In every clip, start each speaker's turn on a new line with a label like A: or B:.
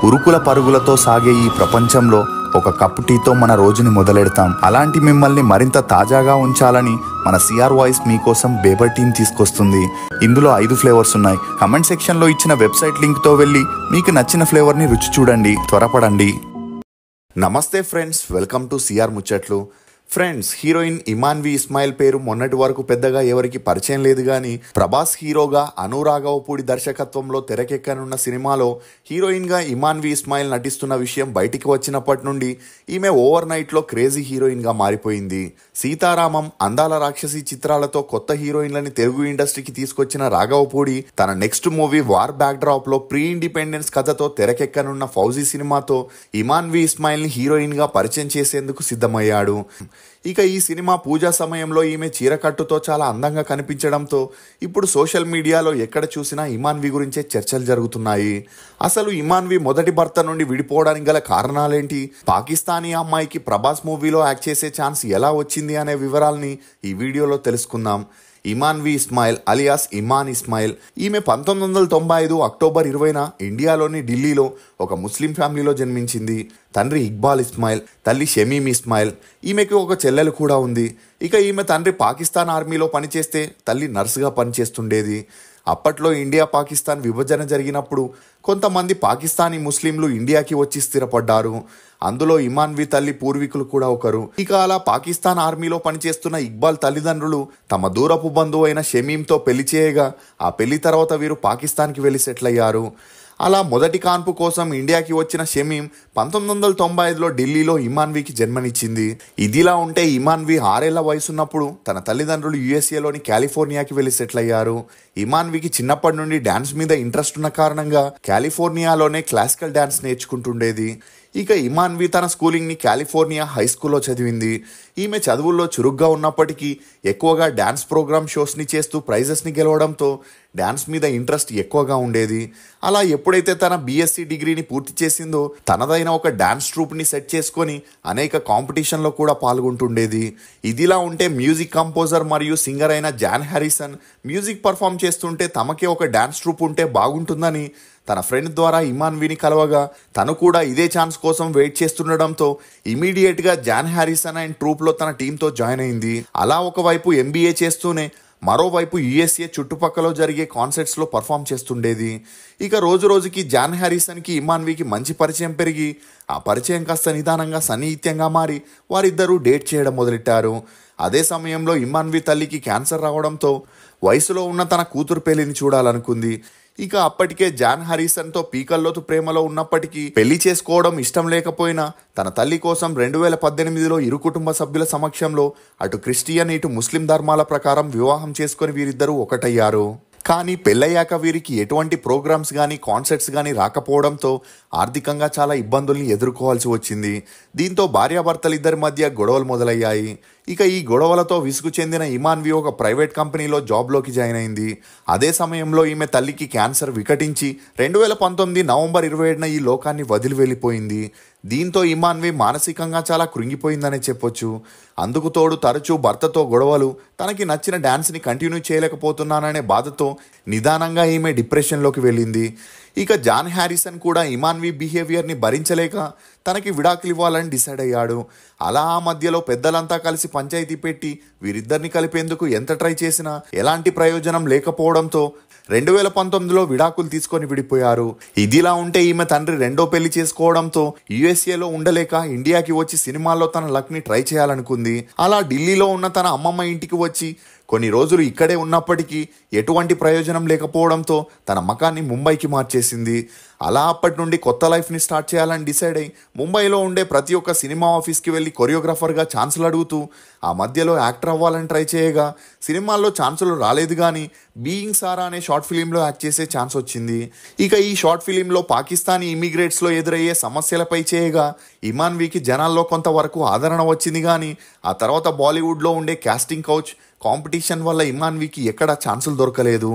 A: ఉరుకుల పరుగులతో సాగే ఈ ప్రపంచంలో ఒక కప్పు టీతో మన రోజుని మొదలెడతాం. అలాంటి మిమ్మల్ని మరింత తాజాగా ఉంచాలని మన సిఆర్ వాయిస్ మీకోసం బేబర్ టీని తీసుకొస్తుంది. ఇందులో 5 ఫ్లేవర్స్ ఉన్నాయి. కమెంట్ సెక్షన్లో ఇచ్చిన వెబ్సైట్ లింక్తో వెళ్ళి మీకు నచ్చిన ఫ్లేవర్ని రుచి చూడండి. త్వరపడండి. నమస్తే ఫ్రెండ్స్, వెల్కమ్ టు సిఆర్ ముచ్చట్లు. ఫ్రెండ్స్, హీరోయిన్ ఇమాన్ వి ఇస్మాయిల్ పేరు మొన్నటి వరకు పెద్దగా ఎవరికి పరిచయం లేదు కానీ ప్రభాస్ హీరోగా అనురాఘవపూడి దర్శకత్వంలో తెరకెక్కనున్న సినిమాలో హీరోయిన్గా ఇమాన్ వి ఇస్మాయిల్ నటిస్తున్న విషయం బయటికి వచ్చినప్పటి నుండి ఈమె ఓవర్ నైట్లో క్రేజీ హీరోయిన్గా మారిపోయింది. సీతారామం, అందాల రాక్షసి చిత్రాలతో కొత్త హీరోయిన్లని తెలుగు ఇండస్ట్రీకి తీసుకొచ్చిన రాఘవపూడి తన next movie war back drop లో ప్రీ ఇండిపెండెన్స్ కథతో తెరకెక్కనున్న ఫౌజీ సినిమాతో ఇమాన్ వి ఇస్మాయిల్ ని హీరోయిన్ గా పరిచయం చేసేందుకు సిద్ధమయ్యాడు. ఇక ఈ సినిమా పూజా సమయంలో ఈమె చీరకట్టుతో చాలా అందంగా కనిపించడంతో ఇప్పుడు సోషల్ మీడియాలో ఎక్కడ చూసినా ఇమాన్ వి గురించే చర్చలు జరుగుతున్నాయి. అసలు ఇమాన్ వి మొదటి భర్త నుండి విడిపోవడానికి గల కారణాలేంటి, పాకిస్తానీ అమ్మాయికి ప్రభాస్ మూవీలో యాక్ట్ చేసే ఛాన్స్ ఎలా వచ్చింది అనే వివరాల్ని ఈ వీడియోలో తెలుసుకుందాం. ఇమాన్ వి ఇస్మాయిల్ అలియాస్ ఇమాన్ ఇస్మాయిల్. ఈమె 1995 అక్టోబర్ 20న ఇండియాలోని ఢిల్లీలో ఒక ముస్లిం ఫ్యామిలీలో జన్మించింది. తండ్రి ఇక్బాల్ ఇస్మాయిల్, తల్లి షమీమ్ ఇస్మాయిల్. ఈమెకి ఒక చెల్లెలు కూడా ఉంది. ఇక ఈమె తండ్రి పాకిస్తాన్ ఆర్మీలో పనిచేస్తే తల్లి నర్సుగా పనిచేస్తుండేది. అప్పట్లో ఇండియా పాకిస్తాన్ విభజన జరిగినప్పుడు కొంతమంది పాకిస్తానీ ముస్లింలు ఇండియాకి వచ్చి స్థిరపడ్డారు. అందులో ఇమాన్ వి తల్లి పూర్వీకులు కూడా ఒకరు. ఇక అలా పాకిస్తాన్ ఆర్మీలో పనిచేస్తున్న ఇక్బాల్ తల్లిదండ్రులు తమ దూరపు బంధువు అయిన షమీమ్తో పెళ్లి చేయగా ఆ పెళ్లి తర్వాత వీరు పాకిస్తాన్కి వెళ్ళి సెటిల్ అయ్యారు. అలా మొదటి కాన్పు కోసం ఇండియాకి వచ్చిన షమీమ్ 1995లో ఢిల్లీలో ఇమాన్ వికి జన్మనిచ్చింది. ఇదిలా ఉంటే ఇమాన్ వి 6 ఏళ్ల వయసున్నప్పుడు తన తల్లిదండ్రులు యుఎస్ఏలోని కాలిఫోర్నియాకి వెళ్ళి సెటిల్ అయ్యారు. ఇమాన్ వికి చిన్నప్పటి నుండి డాన్స్ మీద ఇంట్రెస్ట్ ఉన్న కారణంగా కాలిఫోర్నియాలోనే క్లాసికల్ డాన్స్ నేర్చుకుంటుండేది. ఇక ఇమాన్ వి తన స్కూలింగ్ని కాలిఫోర్నియా హై స్కూల్లో చదివింది. ఈమె చదువుల్లో చురుగ్గా ఉన్నప్పటికీ ఎక్కువగా డ్యాన్స్ ప్రోగ్రామ్ షోస్ని చేస్తూ ప్రైజెస్ని గెలవడంతో డ్యాన్స్ మీద ఇంట్రెస్ట్ ఎక్కువగా ఉండేది. అలా ఎప్పుడైతే తన బీఎస్సీ డిగ్రీని పూర్తి చేసిందో తనదైన ఒక డ్యాన్స్ ట్రూప్ని సెట్ చేసుకొని అనేక కాంపిటీషన్లో కూడా పాల్గొంటుండేది. ఇదిలా ఉంటే మ్యూజిక్ కంపోజర్ మరియు సింగర్ అయిన జాన్ హ్యారిసన్ మ్యూజిక్ పర్ఫామ్ చేస్తుంటే తమకే ఒక డ్యాన్స్ ట్రూప్ ఉంటే బాగుంటుందని తన ఫ్రెండ్ ద్వారా ఇమాన్ విని కలవగా తను కూడా ఇదే ఛాన్స్ కోసం వెయిట్ చేస్తుండడంతో ఇమీడియట్గా జాన్ హ్యారిసన్ అండ్ ట్రూప్లో తన టీంతో జాయిన్ అయింది. అలా ఒకవైపు ఎంబీఏ చేస్తూనే మరోవైపు యుఎస్ఏ చుట్టుపక్కల జరిగే కాన్సర్ట్స్లో పర్ఫామ్ చేస్తుండేది. ఇక రోజు రోజుకి జాన్ హ్యారిసన్కి ఇమాన్ వికి మంచి పరిచయం పెరిగి ఆ పరిచయం కాస్త నిదానంగా సన్నిహిత్యంగా మారి వారిద్దరూ డేట్ చేయడం మొదలెట్టారు. అదే సమయంలో ఇమాన్ వి తల్లికి క్యాన్సర్ రావడంతో వయసులో ఉన్న తన కూతురు పెళ్లిని చూడాలనుకుంది. ఇక అప్పటికే జాన్ హ్యారిసన్తో పీకల్లోతు ప్రేమలో ఉన్నప్పటికీ పెళ్లి చేసుకోవడం ఇష్టం లేకపోయినా తన తల్లి కోసం 2018లో ఇరు కుటుంబ సభ్యుల సమక్షంలో అటు క్రిస్టియన్ ఇటు ముస్లిం ధర్మాల ప్రకారం వివాహం చేసుకుని వీరిద్దరూ ఒకటయ్యారు. కానీ పెళ్ళయ్యాక వీరికి ఎటువంటి ప్రోగ్రామ్స్ కానీ కాన్సర్ట్స్ కానీ రాకపోవడంతో ఆర్థికంగా చాలా ఇబ్బందుల్ని ఎదుర్కోవాల్సి వచ్చింది. దీంతో భార్యాభర్తలిద్దరి మధ్య గొడవలు మొదలయ్యాయి. ఇక ఈ గొడవలతో విసుగు చెందిన ఇమాన్ వి ఒక ప్రైవేట్ కంపెనీలో జాబ్లోకి జాయిన్ అయింది. అదే సమయంలో ఈమె తల్లికి క్యాన్సర్ వికటించి 2019 నవంబర్ 27న ఈ లోకాన్ని వదిలి వెళ్ళిపోయింది. దీంతో ఇమాన్ వి మానసికంగా చాలా కృంగిపోయిందనే చెప్పొచ్చు. అందుకు తోడు తరచూ భర్తతో గొడవలు, తనకి నచ్చిన డాన్స్ని కంటిన్యూ చేయలేకపోతున్నాననే బాధతో నిదానంగా ఈమె డిప్రెషన్లోకి వెళ్ళింది. ఇక జాన్ హ్యారిసన్ కూడా ఇమాన్ వి బిహేవియర్ని భరించలేక తనకి విడాకులు ఇవ్వాలని డిసైడ్ అయ్యాడు. అలా ఆ మధ్యలో పెద్దలంతా కలిసి పంచాయతీ పెట్టి వీరిద్దరిని కలిపేందుకు ఎంత ట్రై చేసినా ఎలాంటి ప్రయోజనం లేకపోవడంతో 2019లో విడాకులు తీసుకొని విడిపోయారు. ఇదిలా ఉంటే ఈమె తండ్రి రెండో పెళ్లి చేసుకోవడంతో యుఎస్ఏలో ఉండలేక ఇండియాకి వచ్చి సినిమాల్లో తన లక్ని ట్రై చేయాలనుకుంది. అలా ఢిల్లీలో ఉన్న తన అమ్మమ్మ ఇంటికి వచ్చి కొన్ని రోజులు ఇక్కడే ఉన్నప్పటికీ ఎటువంటి ప్రయోజనం లేకపోవడంతో తన మకాన్ని ముంబైకి మార్చేసింది. అలా అప్పటి నుండి కొత్త లైఫ్ని స్టార్ట్ చేయాలని డిసైడ్ అయి ముంబైలో ఉండే ప్రతి ఒక్క సినిమా ఆఫీస్కి వెళ్ళి కొరియోగ్రాఫర్గా ఛాన్సులు అడుగుతూ ఆ మధ్యలో యాక్టర్ అవ్వాలని ట్రై చేయగా సినిమాల్లో ఛాన్సులు రాలేదు కానీ బీయింగ్ సారా అనే షార్ట్ ఫిలింలో యాక్ట్ చేసే ఛాన్స్ వచ్చింది. ఇక ఈ షార్ట్ ఫిలింలో పాకిస్తానీ ఇమిగ్రేట్స్లో ఎదురయ్యే సమస్యలపై చేయగా ఇమాన్ వికి జనాల్లో కొంతవరకు ఆదరణ వచ్చింది. కానీ ఆ తర్వాత బాలీవుడ్లో ఉండే కాస్టింగ్ కౌచ్ కాంపిటీషన్ వల్ల ఇమాన్ వికి ఎక్కడా ఛాన్సులు దొరకలేదు.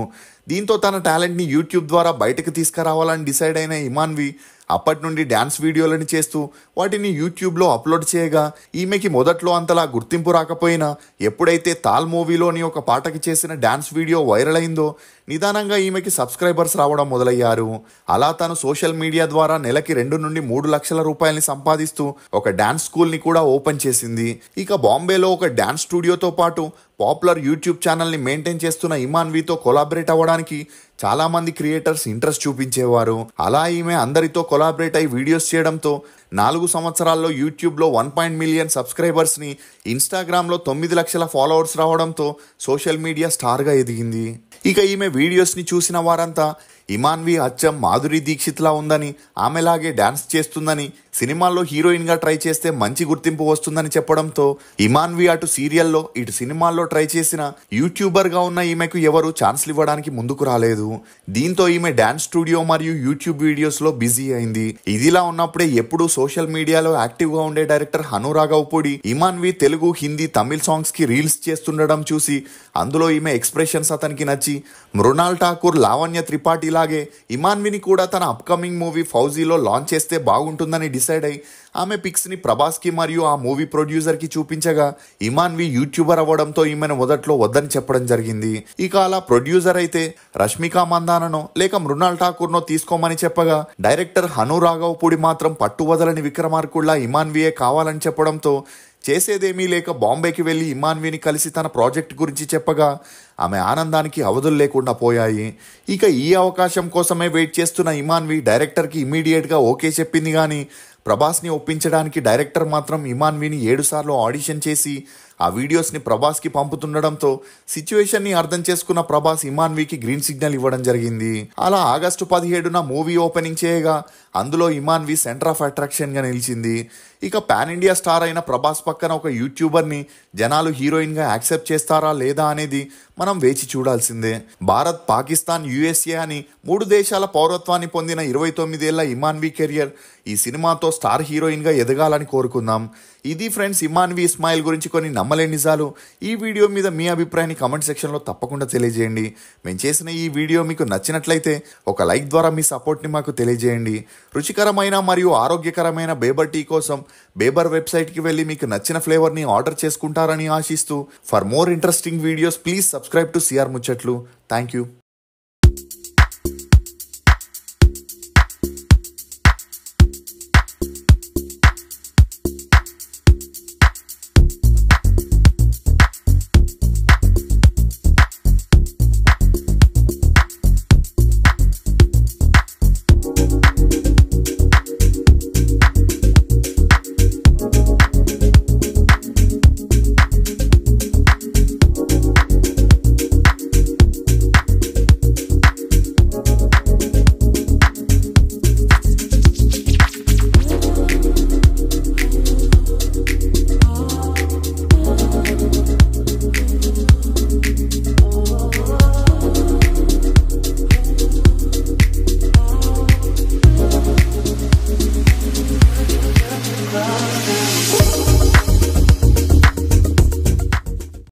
A: దీంతో తన టాలెంట్ని యూట్యూబ్ ద్వారా బయటకు తీసుకురావాలని డిసైడ్ అయిన ఇమాన్వి అప్పటి నుండి డ్యాన్స్ వీడియోలను చేస్తూ వాటిని యూట్యూబ్లో అప్లోడ్ చేయగా ఈమెకి మొదట్లో అంతలా గుర్తింపు రాకపోయినా ఎప్పుడైతే తాల్ మూవీలోని ఒక పాటకి చేసిన డ్యాన్స్ వీడియో వైరల్ అయిందో నిదానంగా ఈమెకి సబ్స్క్రైబర్స్ రావడం మొదలయ్యారు. అలా తను సోషల్ మీడియా ద్వారా నెలకి 2 నుండి 3 లక్షల రూపాయలని సంపాదిస్తూ ఒక డ్యాన్స్ స్కూల్ని కూడా ఓపెన్ చేసింది. ఇక బాంబేలో ఒక డ్యాన్స్ స్టూడియోతో పాటు పాపులర్ యూట్యూబ్ ఛానల్ని మెయింటైన్ చేస్తున్న ఇమాన్వితో కొలాబరేట్ అవ్వడానికి చాలా మంది క్రియేటర్స్ ఇంట్రెస్ట్ చూపించేవారు. అలా ఈమె అందరితో కొలాబరేట్ అయి వీడియోస్ చేయడంతో 4 సంవత్సరాల్లో యూట్యూబ్లో 1 మిలియన్ సబ్స్క్రైబర్స్ని, ఇన్స్టాగ్రామ్లో 9 లక్షల ఫాలోవర్స్ రావడంతో సోషల్ మీడియా స్టార్గా ఎదిగింది. ఇక ఈమె వీడియోస్ని చూసిన వారంతా ఇమాన్వి అచ్చం మాధురి దీక్షిత్లా ఉందని, ఆమెలాగే డాన్స్ చేస్తుందని, సినిమాల్లో హీరోయిన్గా ట్రై చేస్తే మంచి గుర్తింపు వస్తుందని చెప్పడంతో ఇమాన్వి అటు సీరియల్లో ఇటు సినిమాల్లో ట్రై చేసిన యూట్యూబర్గా ఉన్న ఈమెకు ఎవరు ఛాన్స్లు ఇవ్వడానికి ముందుకు రాలేదు. దీంతో ఈమె డాన్స్ స్టూడియో మరియు యూట్యూబ్ వీడియోస్లో బిజీ అయింది. ఇదిలా ఉన్నప్పుడే ఎప్పుడూ సోషల్ మీడియాలో యాక్టివ్గా ఉండే డైరెక్టర్ హను రాఘవపూడి ఇమాన్వి తెలుగు, హిందీ, తమిళ్ సాంగ్స్కి రీల్స్ చేస్తుండడం చూసి అందులో ఈమె ఎక్స్ప్రెషన్స్ అతనికి నచ్చి మృణాల్ ఠాకూర్, లావణ్య త్రిపాఠి లాగే ఇమాన్విని కూడా తన అప్కమింగ్ మూవీ ఫౌజీలో లాంచ్ చేస్తే బాగుంటుందని డిసైడ్ అయి ఆమె పిక్స్ని ప్రభాస్కి మరియు ఆ మూవీ ప్రొడ్యూసర్కి చూపించగా ఇమాన్వి యూట్యూబర్ అవ్వడంతో ఈమెను మొదట్లో వద్దని చెప్పడం జరిగింది. ఇక అలా ప్రొడ్యూసర్ అయితే రష్మిక మందాననో లేక మృణాల్ ఠాకూర్నో తీసుకోమని చెప్పగా డైరెక్టర్ హను రాఘవపూడి మాత్రం పట్టువదలని విక్రమార్కుల్లా ఇమాన్వియే కావాలని చెప్పడంతో చేసేదేమీ లేక బాంబేకి వెళ్ళి ఇమాన్విని కలిసి తన ప్రాజెక్ట్ గురించి చెప్పగా ఆమె ఆనందానికి అవధులు లేకుండా పోయాయి. ఇక ఈ అవకాశం కోసమే వెయిట్ చేస్తున్న ఇమాన్వి డైరెక్టర్కి ఇమ్మీడియట్గా ఓకే చెప్పింది. కానీ ప్రభాస్ని ఒప్పించడానికి డైరెక్టర్ మాత్రం ఇమాన్విని 7 సార్లు ఆడిషన్ చేసి ఆ వీడియోస్ని ప్రభాస్కి పంపుతుండడంతో సిచ్యువేషన్ని అర్థం చేసుకున్న ప్రభాస్ ఇమాన్వికి గ్రీన్ సిగ్నల్ ఇవ్వడం జరిగింది. అలా ఆగస్టు 17న మూవీ ఓపెనింగ్ చేయగా అందులో ఇమాన్వి సెంటర్ ఆఫ్ అట్రాక్షన్గా నిలిచింది. ఇక పాన్ ఇండియా స్టార్ అయిన ప్రభాస్ పక్కన ఒక యూట్యూబర్ని జనాలు హీరోయిన్గా యాక్సెప్ట్ చేస్తారా లేదా అనేది మనం వేచి చూడాల్సిందే. భారత్, పాకిస్తాన్, యుఎస్ఏ అని 3 దేశాల పౌరత్వాన్ని పొందిన 29 ఏళ్ల ఇమాన్వి కెరియర్ ఈ సినిమాతో స్టార్ హీరోయిన్గా ఎదగాలని కోరుకుందాం. ఇది ఫ్రెండ్స్ ఇమాన్వి ఇస్మాయిల్ గురించి కొన్ని నమ్మలేని నిజాలు. ఈ వీడియో మీద మీ అభిప్రాయాన్ని కామెంట్ సెక్షన్లో తప్పకుండా తెలియజేయండి. మేము చేసిన ఈ వీడియో మీకు నచ్చినట్లయితే ఒక లైక్ ద్వారా మీ సపోర్ట్ని మాకు తెలియజేయండి. రుచికరమైన మరియు ఆరోగ్యకరమైన బేబర్ టీ కోసం బేబర్ వెబ్సైట్కి వెళ్ళి మీకు నచ్చిన ఫ్లేవర్ని ఆర్డర్ చేసుకుంటారని ఆశిస్తూ for more interesting videos please subscribe to CR Muchatlu. Thank you.